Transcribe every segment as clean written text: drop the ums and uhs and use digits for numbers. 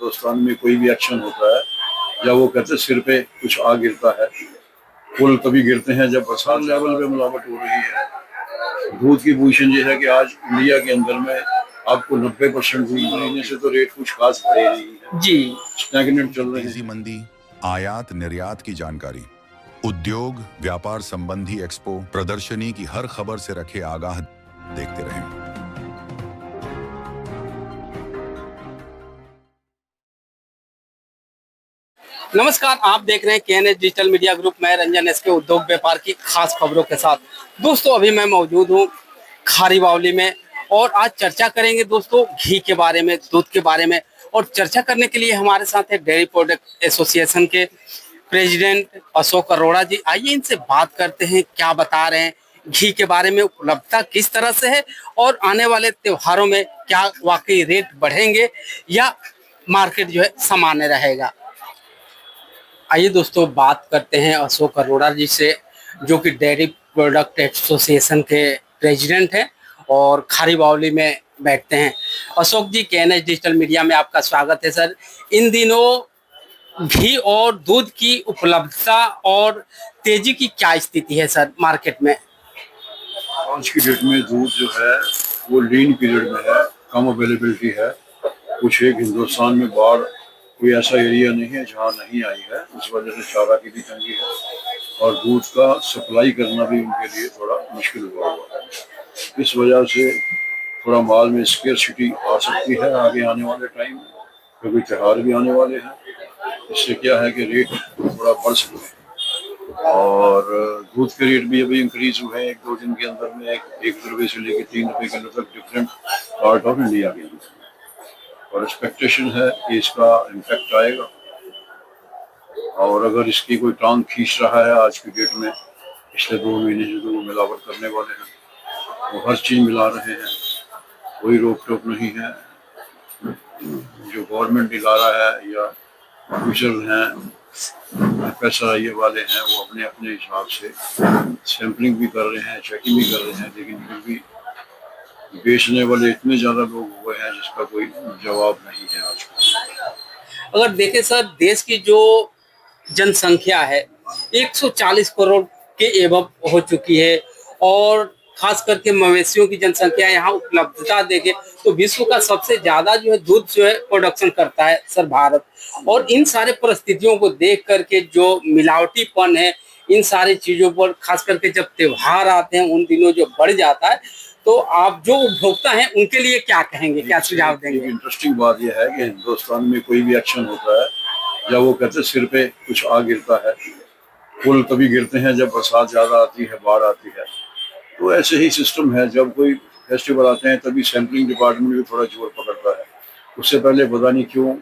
हिंदुस्तान में कोई भी एक्शन होता है या वो कहते हैं सिर पे कुछ आ गिरता है, पुल तभी गिरते हैं जब बरसात लेवल पे मिलावट हो रही है। दूध की पोजीशन ये है कि आज इंडिया के अंदर में आपको 90% दूध महीने से तो रेट कुछ खास बढ़े नहीं है जी, स्टैग्नेंट चल रहे तेजी हैं। मंदी, आयात निर्यात की जानकारी, उद्योग व्यापार संबंधी एक्सपो प्रदर्शनी की हर खबर से रखे आगाह। देखते रहें। नमस्कार, आप देख रहे हैं केएनएच डिजिटल मीडिया ग्रुप। मैं रंजन एसके उद्योग व्यापार की खास खबरों के साथ। दोस्तों, अभी मैं मौजूद हूं खारी बावली में और आज चर्चा करेंगे दोस्तों घी के बारे में, दूध के बारे में। और चर्चा करने के लिए हमारे साथ है डेयरी प्रोडक्ट एसोसिएशन के प्रेसिडेंट अशोक अरोड़ा जी। आइए इनसे बात करते हैं, क्या बता रहे हैं घी के बारे में, उपलब्धता किस तरह से है और आने वाले त्योहारों में क्या वाकई रेट बढ़ेंगे या मार्केट जो है सामान्य रहेगा। आइए दोस्तों बात करते हैं अशोक अरोड़ा जी से, जो कि डेयरी प्रोडक्ट एसोसिएशन के प्रेसिडेंट हैं और खारी बावली में बैठते हैं। अशोक जी, केएनएच डिजिटल मीडिया में आपका स्वागत है सर। इन दिनों घी और दूध की उपलब्धता और तेजी की क्या स्थिति है सर मार्केट में? आज की डेट में दूध जो है वो लीन पीरियड में है, कम अवेलेबिलिटी है। कुछ एक हिंदुस्तान में बाढ़ कोई ऐसा एरिया नहीं है जहाँ नहीं आई है, इस वजह से चारा की भी तंगी है और दूध का सप्लाई करना भी उनके लिए थोड़ा मुश्किल हुआ है। इस वजह से थोड़ा माल में स्केर्सिटी आ सकती है आगे आने वाले टाइम में, क्योंकि त्योहार भी आने वाले हैं। इससे क्या है कि रेट थोड़ा बढ़ सकते हैं और दूध के रेट भी अभी इंक्रीज हुए हैं 1-2 दिन के अंदर में। एक रुपये से लेकर 3 रुपये किलो तक डिफरेंट पार्ट ऑफ इंडिया के अंदर, और एक्सपेक्टेशन है कि इसका इम्पैक्ट आएगा। और अगर इसकी कोई टांग खींच रहा है आज की डेट में, पिछले 2 महीने से तो वो मिलावट करने वाले हैं, वो हर चीज़ मिला रहे हैं, कोई रोक टोक नहीं है। जो गवर्नमेंट दिला रहा है या ऑफिसर हैं FSI वाले हैं, वो अपने अपने हिसाब से सैम्पलिंग भी कर रहे हैं, चेकिंग भी कर रहे हैं, लेकिन फिर भी बेचने वाले इतने ज़्यादा लोग हुए हैं जिसका कोई जवाब नहीं है आज। अगर देखें सर, देश की जो जनसंख्या है 140 करोड़ के एबव हो चुकी है और खास करके मवेशियों की जनसंख्या यहाँ उपलब्धता देखे तो विश्व का सबसे ज्यादा जो है दूध जो है प्रोडक्शन करता है सर भारत। और इन सारे परिस्थितियों को देख करके जो मिलावटीपन है इन सारी चीजों पर, खास करके जब त्योहार आते हैं उन दिनों जो बढ़ जाता है, तो आप जो उपभोक्ता हैं उनके लिए क्या कहेंगे, क्या सुझाव देंगे? इंटरेस्टिंग बात यह है कि हिंदुस्तान में कोई भी एक्शन होता है या वो कहते हैं सिर पे कुछ आ गिरता है, पुल तभी गिरते हैं जब बरसात ज़्यादा आती है, बाढ़ आती है। तो ऐसे ही सिस्टम है, जब कोई फेस्टिवल आते हैं तभी सैम्पलिंग डिपार्टमेंट भी थोड़ा जोर पकड़ता है। उससे पहले पता नहीं क्यों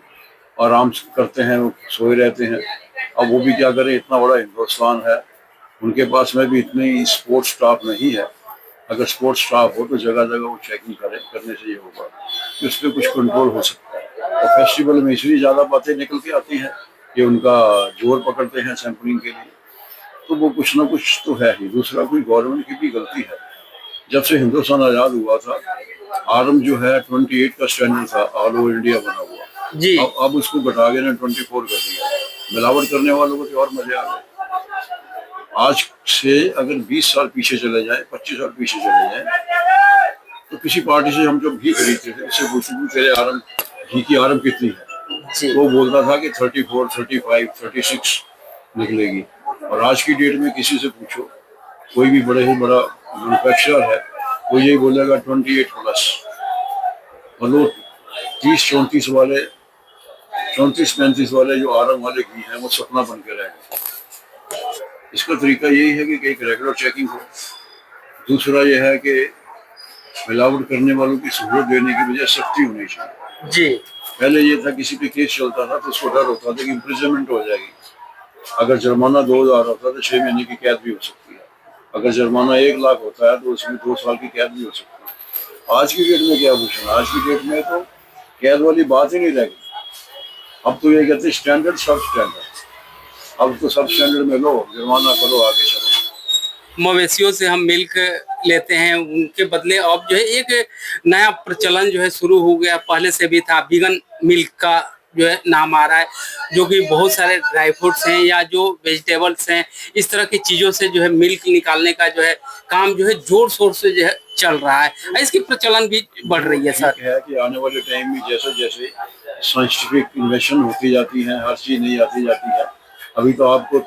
आराम करते हैं, वो सोए रहते हैं। अब वो भी क्या करें, इतना बड़ा हिंदुस्तान है, उनके पास में भी इतनी स्पोर्ट्स स्टाफ नहीं है। अगर स्पोर्ट्स स्टाफ हो तो जगह जगह वो चेकिंग करने से ये होगा कि उस पर कुछ कंट्रोल हो सकता है। और फेस्टिवल में इसलिए ज़्यादा बातें निकल के आती हैं कि उनका जोर पकड़ते हैं सैम्पलिंग के लिए, तो वो कुछ ना कुछ तो है ही। दूसरा, कोई गवर्नमेंट की भी गलती है। जब से हिंदुस्तान आज़ाद हुआ था, आरम जो है 28 का स्टैंडर्ड था, ऑल ओवर इंडिया बना हुआ जी, अब उसको घटा के ना 24 कर दिया। मिलावट करने वालों को तो और मजे आ गए। आज से अगर 20 साल पीछे चले जाए, 25 साल पीछे चले जाए, तो किसी पार्टी से हम जब घी खरीदते थे, इससे पूछते थे तेरे आरम घी की आरम कितनी है, वो बोलता था कि 34, 35, 36 निकलेगी। और आज की डेट में किसी से पूछो, कोई भी बड़े ही बड़ा मैन्युफैक्चरर है, वो यही बोलेगा 28 प्लस। और लोग 30-34 वाले, 34-35 वाले जो आरम वाले घी हैं, वो सपना बन के रह गए। इसका तरीका यही है कि एक रेगुलर चेकिंग हो। दूसरा यह है कि मिलावट करने वालों की सहूलत देने की वजह सख्ती होनी चाहिए जी। पहले ये था किसी पे केस चलता था तो उसको डर होता था कि इम्प्रिजनमेंट हो जाएगी। अगर जुर्माना 2000 होता है तो 6 महीने की कैद भी हो सकती है। अगर जुर्माना 1 लाख होता है तो उसमें 2 साल की कैद भी हो सकती है। आज की डेट में क्या पूछना, आज की डेट में तो कैद वाली बात ही नहीं रह गई। अब तो ये कहते हैं स्टैंडर्ड सब स्टैंडर्ड, अब तो सब स्टैंडर्ड में लो, जुर्माना करो, आगे चलो। मवेशियों से हम मिल्क लेते हैं, उनके बदले अब जो है एक नया प्रचलन जो है शुरू हो गया, पहले से भी था वीगन मिल्क का जो है नाम आ रहा है, जो कि बहुत सारे ड्राई फ्रूट्स हैं या जो वेजिटेबल्स हैं, इस तरह की चीजों से जो है मिल्क निकालने का जो है काम जो है जोर शोर से जो है चल रहा है। इसकी प्रचलन भी बढ़ रही है सर। ठीक है कि आने वाले टाइम में जैसे जैसे साइंटिफिक इन्वेंशन होती जाती है, हर चीज नई आती जाती है। अभी तो आपको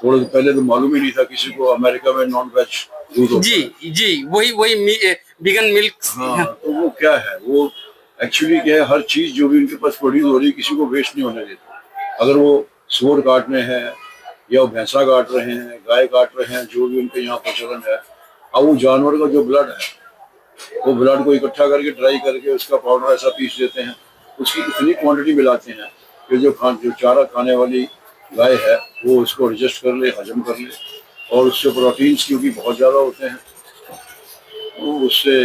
थोड़ा पहले तो मालूम ही नहीं था किसी को अमेरिका में नॉन वेज दूध होता है। जी जी, वही वही विगन मिल्क। हाँ, तो वो क्या है, वो एक्चुअली क्या है, हर चीज जो भी उनके पास प्रोड्यूस हो रही है किसी को वेस्ट नहीं होने देते। अगर वो सूअर काट रहे हैं या वो भैंसा काट रहे हैं, गाय काट रहे हैं, जो भी उनके यहाँ प्रचलन है, अब वो जानवर का जो ब्लड है, वो ब्लड को इकट्ठा करके ड्राई करके उसका पाउडर ऐसा पीस देते हैं, उसकी इतनी क्वांटिटी मिलाते हैं कि जो चारा खाने वाली गाय है वो उसको एडजस्ट कर ले, हजम कर ले, और उससे प्रोटीन्स क्योंकि बहुत ज़्यादा होते हैं, तो उससे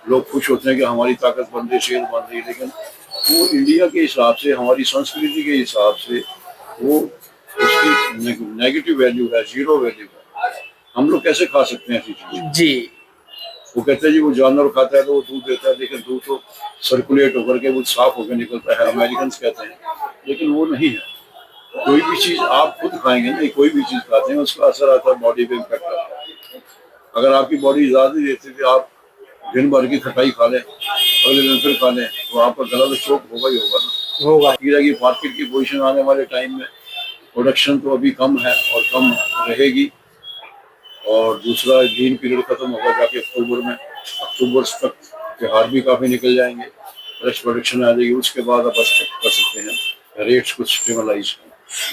लोग खुश होते हैं कि हमारी ताकत बन रही, सेहत बन रही है। लेकिन वो इंडिया के हिसाब से, हमारी संस्कृति के हिसाब से वो उसकी नेगेटिव वैल्यू है, जीरो वैल्यू है। हम लोग कैसे खा सकते हैं ऐसी चीज़ें? जी, वो कहते हैं जी वो जानवर खाता है तो वो दूध देता है, लेकिन दूध तो सर्कुलेट होकर के वो साफ होकर निकलता है, अमेरिकन कहते हैं, लेकिन वो नहीं है। कोई भी चीज़ आप खुद खाएंगे ना, कोई भी चीज़ खाते हैं उसका असर आता है, बॉडी पे इम्पैक्ट आता है। अगर आपकी बॉडी इजाज़त नहीं देती कि आप दिन भर की खटाई खा लें, अगले दिन फिर खा लें, तो आपका गला तो चोक होगा ही होगा ना। होगा। हीरा की मार्केट की पोजीशन आने वाले टाइम में, प्रोडक्शन तो अभी कम है और कम रहेगी, और दूसरा ग्रीन पीरियड खत्म होगा जाके अक्टूबर में। अक्टूबर तक त्योहार भी काफ़ी निकल जाएंगे, फ्रेश प्रोडक्शन आ जाएगी, उसके बाद आप एक्सपेक्ट कर सकते हैं रेट्स कुछ स्टेबलाइज हों।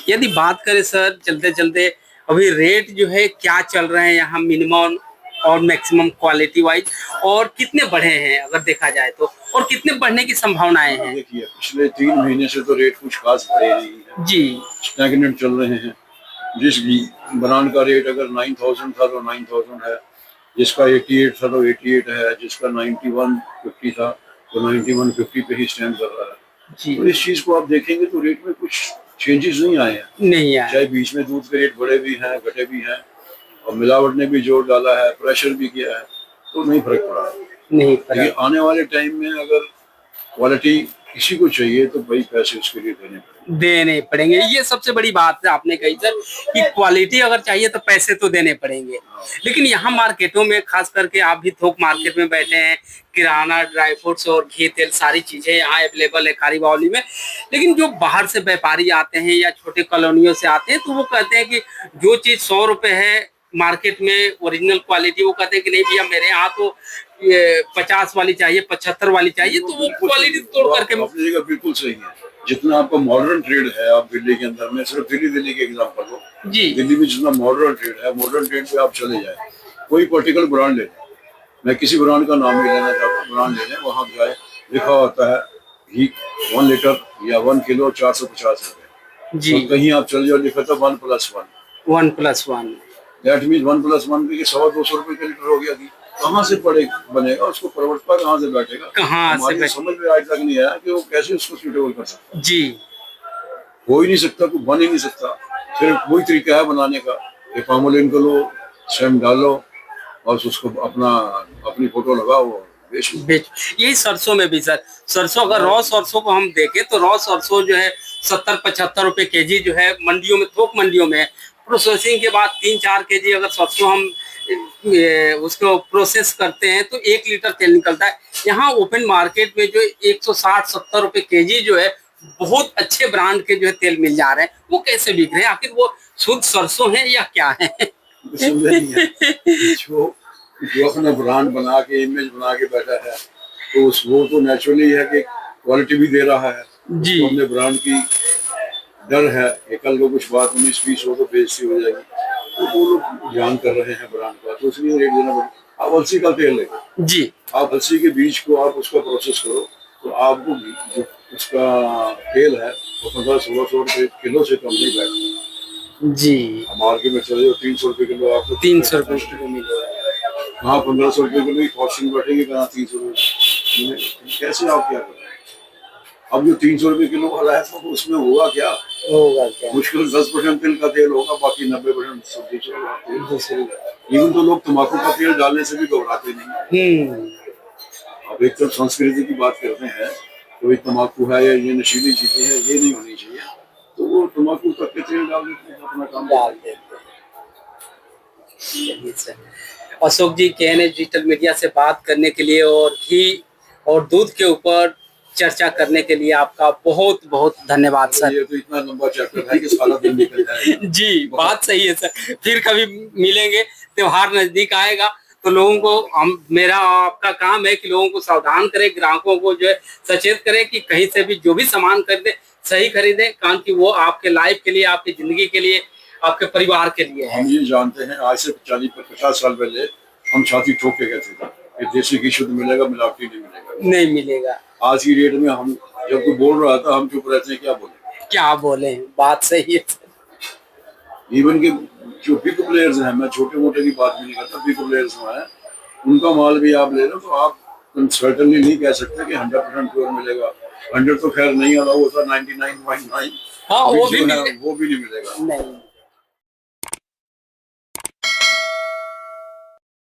यदि बात करें सर चलते चलते, अभी रेट जो है क्या चल रहे हैं यहाँ मिनिमम और मैक्सिमम क्वालिटी वाइज, और कितने बढ़े हैं अगर देखा जाए तो, और कितने बढ़ने की संभावनाएं हैं? देखिए पिछले 3 महीने से तो रेट कुछ खास बढ़े नहीं है जी, स्टैग्नेंट चल रहे हैं। जिस ब्रांड का रेट अगर 9000 था तो 9000 है, जिसका 88 था तो 88 है, जिसका 9150 था तो 9150 पे ही स्टैंड कर रहा है। जी, तो इस चीज को आप देखेंगे तो रेट में कुछ चेंजेस नहीं आए हैं। नहीं आया। चाहे बीच में दूध के रेट बढ़े भी हैं, घटे भी हैं, और मिलावट ने भी जोर डाला है, प्रेशर भी किया है, तो नहीं फर्क पड़ा है। नहीं लेकिन पड़ा। आने वाले टाइम में अगर क्वालिटी किसी को चाहिए तो भाई पैसे उसके लिए देने पड़ेंगे, ये सबसे बड़ी बात है आपने कही सर, कि क्वालिटी अगर चाहिए तो पैसे तो देने पड़ेंगे। लेकिन यहाँ मार्केटों में, खास करके आप भी थोक मार्केट में बैठे हैं, किराना, ड्राई फ्रूट्स और घी तेल सारी चीजें यहाँ अवेलेबल है खारी बावली में। लेकिन जो बाहर से व्यापारी आते हैं या छोटे कॉलोनियों से आते हैं, तो वो कहते हैं कि जो चीज 100 रुपए है मार्केट में ओरिजिनल क्वालिटी, वो कहते हैं कि नहीं भैया मेरे यहाँ तो ये 50 वाली चाहिए, 75 वाली चाहिए, तो वो क्वालिटी तोड़ करके। अपनी जगह बिल्कुल सही है। जितना आपका मॉडर्न ट्रेड है, आप दिल्ली के अंदर में, सिर्फ दिल्ली के एग्जांपल दो जी, दिल्ली में जितना मॉडर्न ट्रेड है, मॉडर्न ट्रेड पे आप चले जाए, कोई पर्टिकुलर ब्रांड ले लें, मैं किसी ब्रांड का नाम नहीं लेना चाहता, ब्रांड ले लें, वहाँ जाए लिखा होता है घी 1 लीटर या 1 किलो 450 रुपए जी, तो कहीं आप चल जाओ लिखा था 1+1, 1+1, दैट मीन 1+1 के 125 रुपए का लीटर हो गया घी। कहाँ से बनेगा, उसको प्रवर्तता कहाँ से बैठेगा? कहाँ से हमारी समझ में आज तक नहीं आया कि वो कैसे उसको सूटेबल कर सकता। जी, हो ही नहीं सकता, तो बन ही नहीं सकता। सिर्फ वही तरीका है बनाने का, पामोलिन को लो, सेम डालो और उसको अपनी फोटो लगाओ, बेच। यही सरसों में भी सर, सरसों अगर रॉ सरसों को हम देखें तो रॉ सरसों जो है 70-75 रुपए केजी जो है मंडियों में, थोक मंडियों में। प्रोसेसिंग के बाद 3-4 केजी अगर सरसों हम उसको प्रोसेस करते हैं तो 1 लीटर तेल निकलता है। यहाँ ओपन मार्केट में जो 160-70 रुपए केजी जो है बहुत अच्छे ब्रांड के जो है तेल मिल जा रहे हैं, वो कैसे बिक रहे हैं? आखिर वो शुद्ध सरसों है या क्या है? जो अपना ब्रांड बना के, इमेज बना के बैठा है, तो वो तो नेचुरली है कि क्वालिटी भी दे रहा है जी, तो अपने ब्रांड की डर है कि कल को कुछ बात 19-20 हो तो बेइज्जती हो जाएगी, तो वो लोग ध्यान कर रहे हैं ब्रांड का, तो इसलिए रेट देना पड़ेगा। आप अलसी का तेल लेंगे जी, आप अलसी के बीज को आप उसका प्रोसेस करो तो आपको जो उसका तेल है वो 1500-1600 रुपये किलो से कम नहीं बैठता जी। मार्केट में चले जाओ 300 रुपये किलो, आपको 300 रुपये किलो मिलेगा। हाँ 1500 रुपये किलो की कॉस्टिंग बैठेगी, कहाँ 300 रुपये, कैसे आप क्या करें? अब जो 300 रुपये किलो वाला है तो उसमें होगा क्या? मुश्किल 10% तिल का तेल होगा, बाकी 90% सब्जी होगा। इवन तो लोग तम्बाकू का तेल डालने से भी घबराते नहीं। अब एक तो संस्कृति की बात करते हैं कोई तम्बाकू है या ये नशीली चीजें हैं, ये नहीं होनी चाहिए। तो वो तम्बाकू तक के तेल डाल देते हैं, अपना काम डाल देते हैं। चलिए सर, अशोक जी KNH डिजिटल मीडिया से बात करने के लिए और घी और दूध के ऊपर चर्चा करने के लिए आपका बहुत बहुत धन्यवाद सर। ये तो इतना लंबा चैप्टर है कि सारा दिन निकल जाएगा। जी बात सही है सर, फिर कभी मिलेंगे, त्योहार नजदीक आएगा तो लोगों को मेरा आपका काम है कि लोगों को सावधान करें, ग्राहकों को जो है सचेत करें कि कहीं से भी जो भी सामान खरीदे सही खरीदें, कारण कि वो आपके लाइफ के लिए, आपकी जिंदगी के लिए, आपके परिवार के लिए है। हम ये जानते हैं आज से 40-50 साल पहले हम छाती ठोक के कहते थे कि देसी घी शुद्ध मिलेगा, मिलावटी नहीं मिलेगा। नहीं मिलेगा। आज की डेट में हम जब कोई बोल रहा था हम चुप रहते हैं, क्या बोले, क्या बोले, बात सही है सर। इवन के जो बिग प्लेयर्स हैं, मैं छोटे मोटे की बात भी नहीं करता, बिग प्लेयर्स हैं, उनका माल भी आप ले लो तो आप सर्टेनली नहीं कह सकते कि 100% प्योर मिलेगा। 100 तो खैर नहीं आ रहा, वो था 99.9, हाँ वो भी नहीं मिलेगा। नहीं।